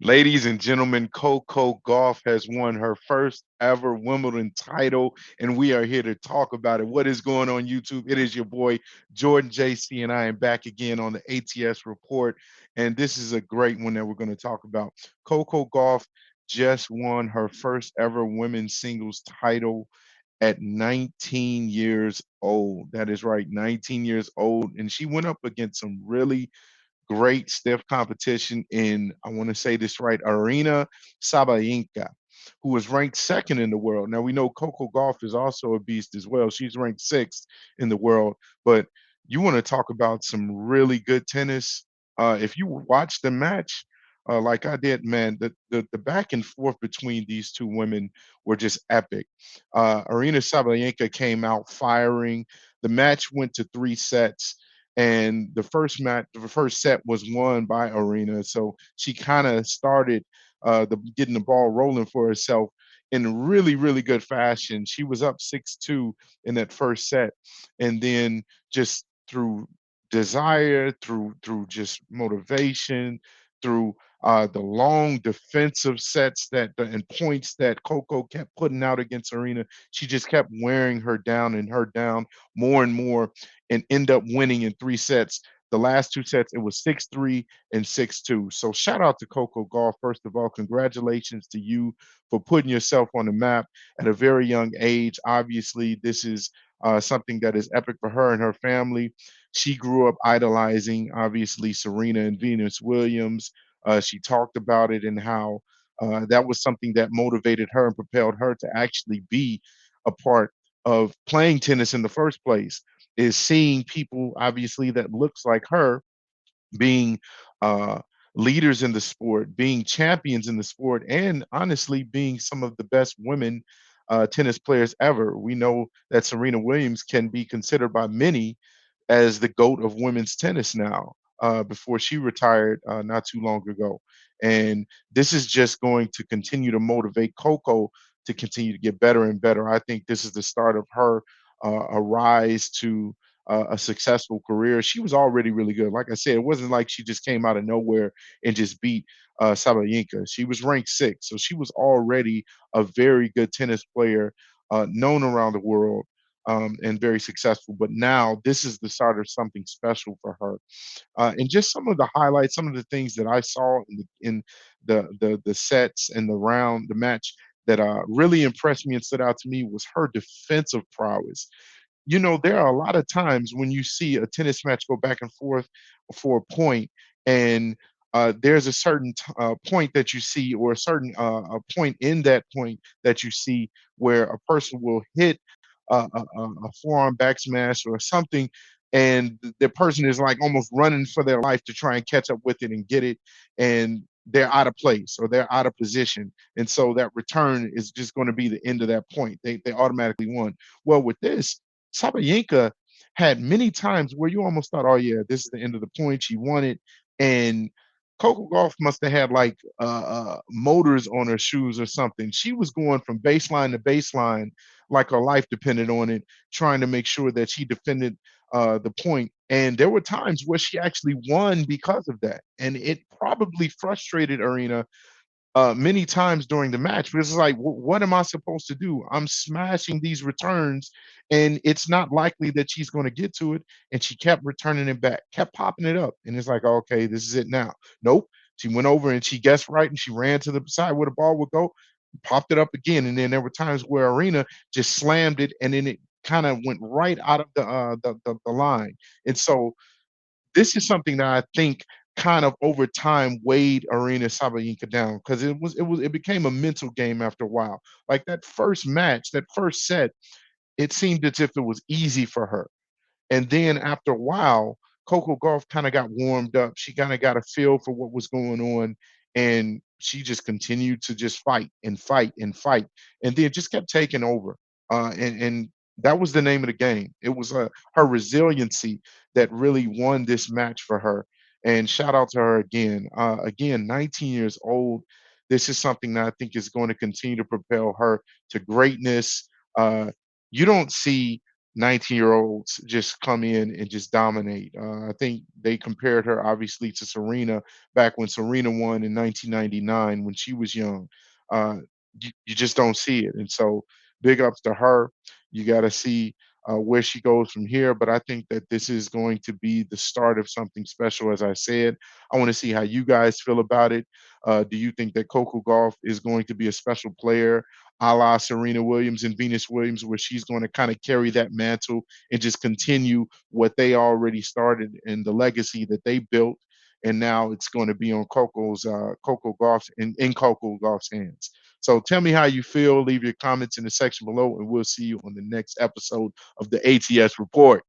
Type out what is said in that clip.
Ladies and gentlemen, Coco Gauff has won her first ever Wimbledon title, and we are here to talk about it. What is going on YouTube? It is your boy Jordan JC, and I am back again on the ATS Report. And this is a great one that we're going to talk about. Coco Gauff just won her first ever women's singles title at 19 years old. That is right, 19 years old. And she went up against some really great stiff competition in, I want to say this right, Aryna Sabalenka, who was ranked second in the world. Now we know Coco Gauff is also a beast as well. She's ranked sixth in the world, but you want to talk about some really good tennis. If you watch the match, like I did, man, the back and forth between these two women were just epic. Aryna Sabalenka came out firing. The match went to three sets, and the first set was won by Aryna. So she kind of started getting the ball rolling for herself in really, really good fashion. She was up 6-2 in that first set, and then just through desire, through just motivation, through the long defensive sets and points that Coco kept putting out against Aryna, she just kept wearing her down and her down more and more, and end up winning in three sets. The last two sets, it was 6-3 and 6-2. So shout out to Coco Gauff. First of all, congratulations to you for putting yourself on the map at a very young age. Obviously, this is something that is epic for her and her family. She grew up idolizing, obviously, Serena and Venus Williams. She talked about it and how that was something that motivated her and propelled her to actually be a part of playing tennis in the first place, is seeing people obviously that looks like her being uh, leaders in the sport, being champions in the sport, and honestly being some of the best women tennis players ever. We know that Serena Williams can be considered by many as the GOAT of women's tennis now, before she retired not too long ago. And this is just going to continue to motivate Coco to continue to get better and better. I think this is the start of her a rise to a successful career. She was already really good. Like I said, it wasn't like she just came out of nowhere and just beat Sabalenka. She was ranked sixth, so she was already a very good tennis player, known around the world, and very successful. But now this is the start of something special for her. And just some of the highlights, some of the things that I saw in the sets and the match that really impressed me and stood out to me was her defensive prowess. There are a lot of times when you see a tennis match go back and forth for a point, and there's a certain point that you see, or a certain a point in that point that you see, where a person will hit a forearm back smash or something, and the person is like almost running for their life to try and catch up with it and get it, and they're out of place or they're out of position, and so that return is just going to be the end of that point. They automatically won. Well, with this, Sabalenka had many times where you almost thought, "Oh yeah, this is the end of the point. She won it." And Coco Gauff must have had like motors on her shoes or something. She was going from baseline to baseline like her life depended on it, trying to make sure that she defended the point. And there were times where she actually won because of that, and it probably frustrated Arena many times during the match, because it's like, what am I supposed to do? I'm smashing these returns, and it's not likely that she's going to get to it. And she kept returning it back, kept popping it up, and it's like, okay, this is it now. Nope. She went over and she guessed right, and she ran to the side where the ball would go, popped it up again, and then there were times where Arena just slammed it, and then it kind of went right out of the line. And so this is something that I think kind of over time weighed Aryna Sabalenka down, because it became a mental game after a while. Like that first match, that first set, it seemed as if it was easy for her. And then after a while, Coco Gauff kind of got warmed up. She kind of got a feel for what was going on, and she just continued to just fight and fight and fight, and then just kept taking over. And that was the name of the game. It was her resiliency that really won this match for her. And shout out to her again. Again, 19 years old. This is something that I think is going to continue to propel her to greatness. You don't see 19-year-olds just come in and just dominate. I think they compared her obviously to Serena back when Serena won in 1999 when she was young. Uh, you just don't see it. And so big ups to her. You got to see where she goes from here. But I think that this is going to be the start of something special, as I said. I want to see how you guys feel about it. Do you think that Coco Gauff is going to be a special player, a la Serena Williams and Venus Williams, where she's going to kind of carry that mantle and just continue what they already started and the legacy that they built? And now it's going to be on Coco Gauff's in Coco Gauff's hands. So tell me how you feel. Leave your comments in the section below, and we'll see you on the next episode of the ATS Report.